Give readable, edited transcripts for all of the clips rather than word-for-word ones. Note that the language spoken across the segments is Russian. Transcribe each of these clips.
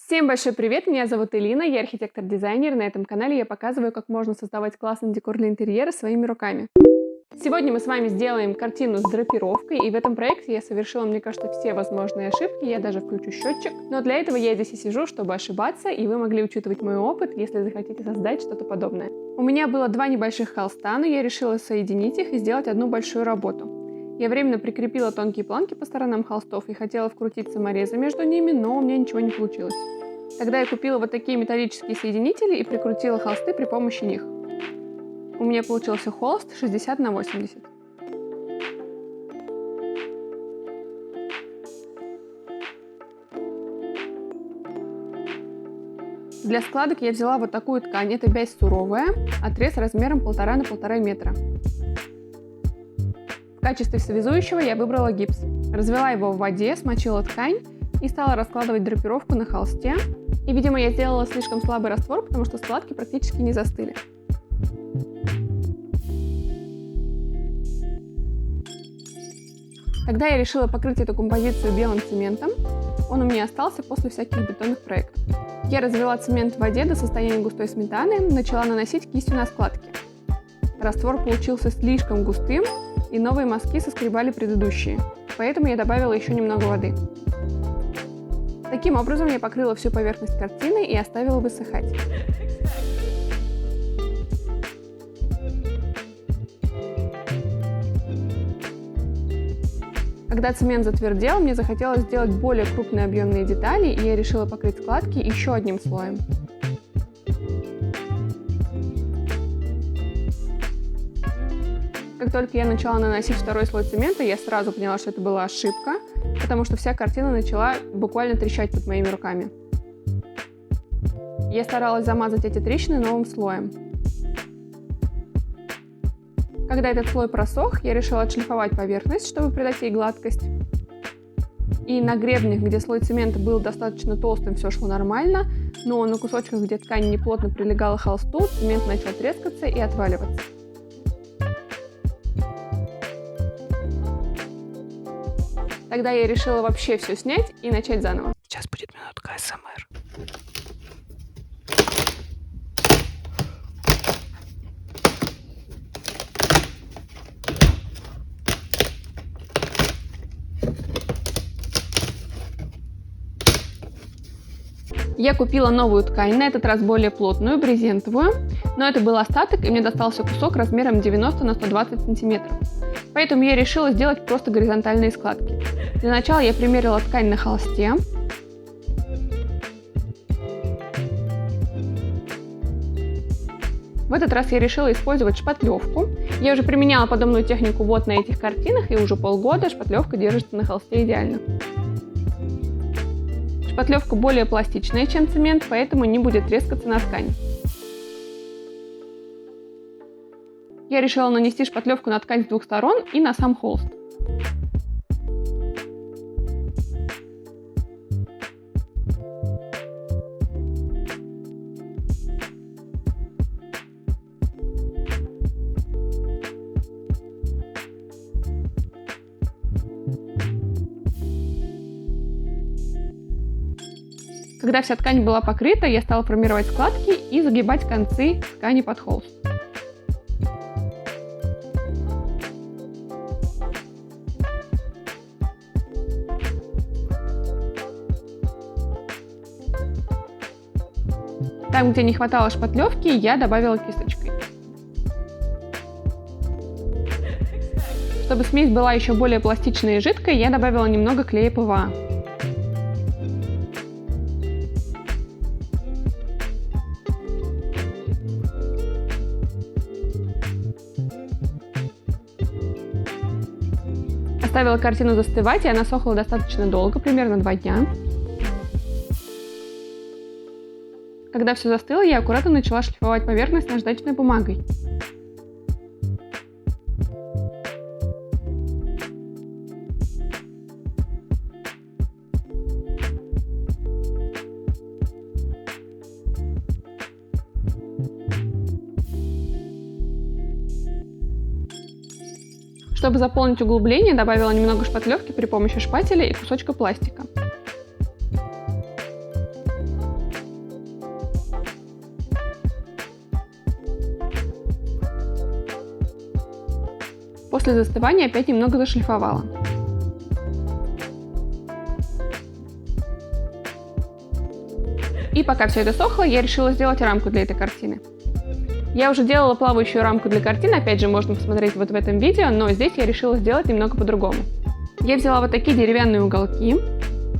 Всем большой привет, меня зовут Элина, я архитектор-дизайнер. На этом канале я показываю, как можно создавать классный декор для интерьера своими руками. Сегодня мы с вами сделаем картину с драпировкой, и в этом проекте я совершила, мне кажется, все возможные ошибки, я даже включу счетчик. Но для этого я здесь и сижу, чтобы ошибаться, и вы могли учитывать мой опыт, если захотите создать что-то подобное. У меня было два небольших холста, но я решила соединить их и сделать одну большую работу. Я временно прикрепила тонкие планки по сторонам холстов и хотела вкрутить саморезы между ними, но у меня ничего не получилось. Тогда я купила вот такие металлические соединители и прикрутила холсты при помощи них. У меня получился холст 60 на 80. Для складок я взяла вот такую ткань, это бязь суровая, отрез размером 1,5 на 1,5 метра. В качестве связующего я выбрала гипс. Развела его в воде, смочила ткань и стала раскладывать драпировку на холсте. И, видимо, я сделала слишком слабый раствор, потому что складки практически не застыли. Тогда я решила покрыть эту композицию белым цементом. Он у меня остался после всяких бетонных проектов. Я развела цемент в воде до состояния густой сметаны, начала наносить кистью на складки. Раствор получился слишком густым, и новые мазки соскребали предыдущие, поэтому я добавила еще немного воды. Таким образом я покрыла всю поверхность картины и оставила высыхать. Когда цемент затвердел, мне захотелось сделать более крупные объемные детали, и я решила покрыть складки еще одним слоем. Как только я начала наносить второй слой цемента, я сразу поняла, что это была ошибка, потому что вся картина начала буквально трещать под моими руками. Я старалась замазать эти трещины новым слоем. Когда этот слой просох, я решила отшлифовать поверхность, чтобы придать ей гладкость. И на гребнях, где слой цемента был достаточно толстым, все шло нормально, но на кусочках, где ткань неплотно прилегала к холсту, цемент начал трескаться и отваливаться. Тогда я решила вообще все снять и начать заново. Сейчас будет минутка АСМР. Я купила новую ткань, на этот раз более плотную, брезентовую, но это был остаток, и мне достался кусок размером 90 на 120 сантиметров. Поэтому я решила сделать просто горизонтальные складки. Для начала я примерила ткань на холсте. В этот раз я решила использовать шпатлевку. Я уже применяла подобную технику вот на этих картинах, и уже полгода шпатлевка держится на холсте идеально. Шпатлевка более пластичная, чем цемент, поэтому не будет трескаться на ткани. Я решила нанести шпатлевку на ткань с двух сторон и на сам холст. Когда вся ткань была покрыта, я стала формировать складки и загибать концы ткани под холст. Там, где не хватало шпатлевки, я добавила кисточкой. Чтобы смесь была еще более пластичной и жидкой, я добавила немного клея ПВА. Оставила картину застывать, и она сохла достаточно долго, примерно 2 дня. Когда все застыло, я аккуратно начала шлифовать поверхность наждачной бумагой. Чтобы заполнить углубление, добавила немного шпатлевки при помощи шпателя и кусочка пластика. После застывания опять немного зашлифовала. И пока все это сохло, я решила сделать рамку для этой картины. Я уже делала плавающую рамку для картины, опять же можно посмотреть вот в этом видео, но здесь я решила сделать немного по-другому. Я взяла вот такие деревянные уголки,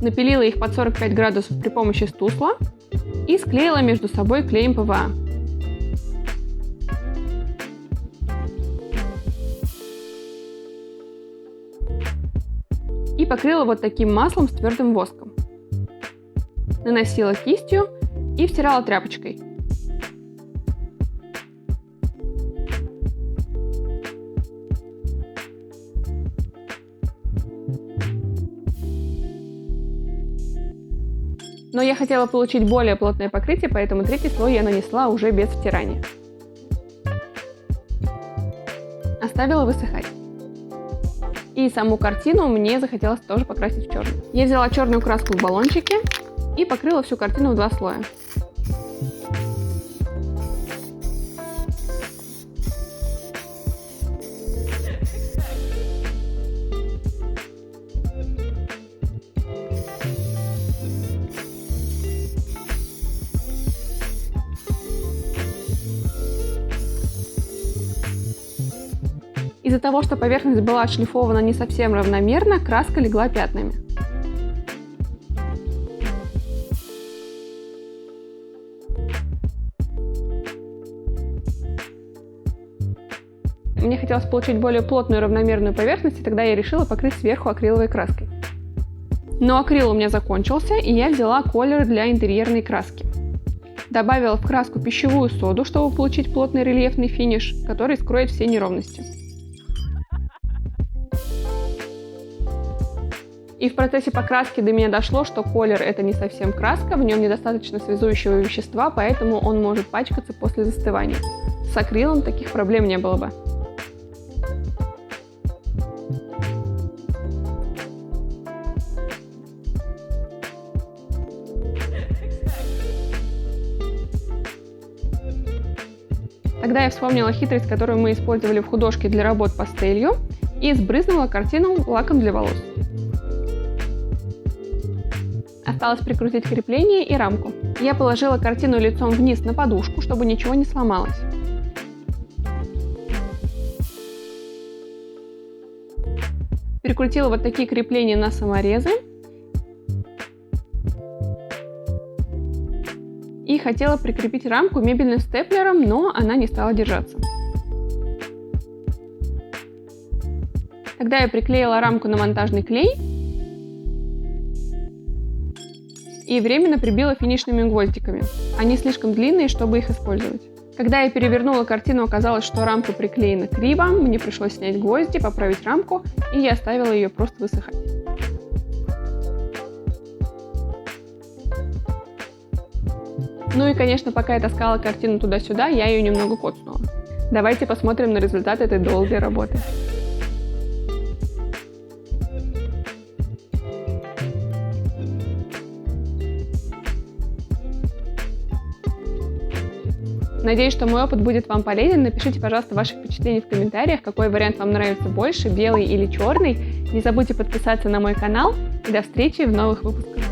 напилила их под 45 градусов при помощи стусла и склеила между собой клеем ПВА. И покрыла вот таким маслом с твердым воском. Наносила кистью и втирала тряпочкой. Но я хотела получить более плотное покрытие, поэтому третий слой я нанесла уже без втирания. Оставила высыхать. И саму картину мне захотелось тоже покрасить в черный. Я взяла черную краску в баллончике и покрыла всю картину в 2 слоя. Из-за того, что поверхность была отшлифована не совсем равномерно, краска легла пятнами. Мне хотелось получить более плотную равномерную поверхность, и тогда я решила покрыть сверху акриловой краской. Но акрил у меня закончился, и я взяла колер для интерьерной краски. Добавила в краску пищевую соду, чтобы получить плотный рельефный финиш, который скроет все неровности. И в процессе покраски до меня дошло, что колер это не совсем краска, в нем недостаточно связующего вещества, поэтому он может пачкаться после застывания. С акрилом таких проблем не было бы. Тогда я вспомнила хитрость, которую мы использовали в художке для работ пастелью, и сбрызнула картину лаком для волос. Осталось прикрутить крепление и рамку. Я положила картину лицом вниз на подушку, чтобы ничего не сломалось. Прикрутила вот такие крепления на саморезы. И хотела прикрепить рамку мебельным степлером, но она не стала держаться. Тогда я приклеила рамку на монтажный клей и временно прибила финишными гвоздиками. Они слишком длинные, чтобы их использовать. Когда я перевернула картину, оказалось, что рамка приклеена криво, мне пришлось снять гвозди, поправить рамку, и я оставила ее просто высыхать. Ну и, конечно, пока я таскала картину туда-сюда, я ее немного коцнула. Давайте посмотрим на результат этой долгой работы. Надеюсь, что мой опыт будет вам полезен. Напишите, пожалуйста, ваши впечатления в комментариях, какой вариант вам нравится больше, белый или черный. Не забудьте подписаться на мой канал и до встречи в новых выпусках.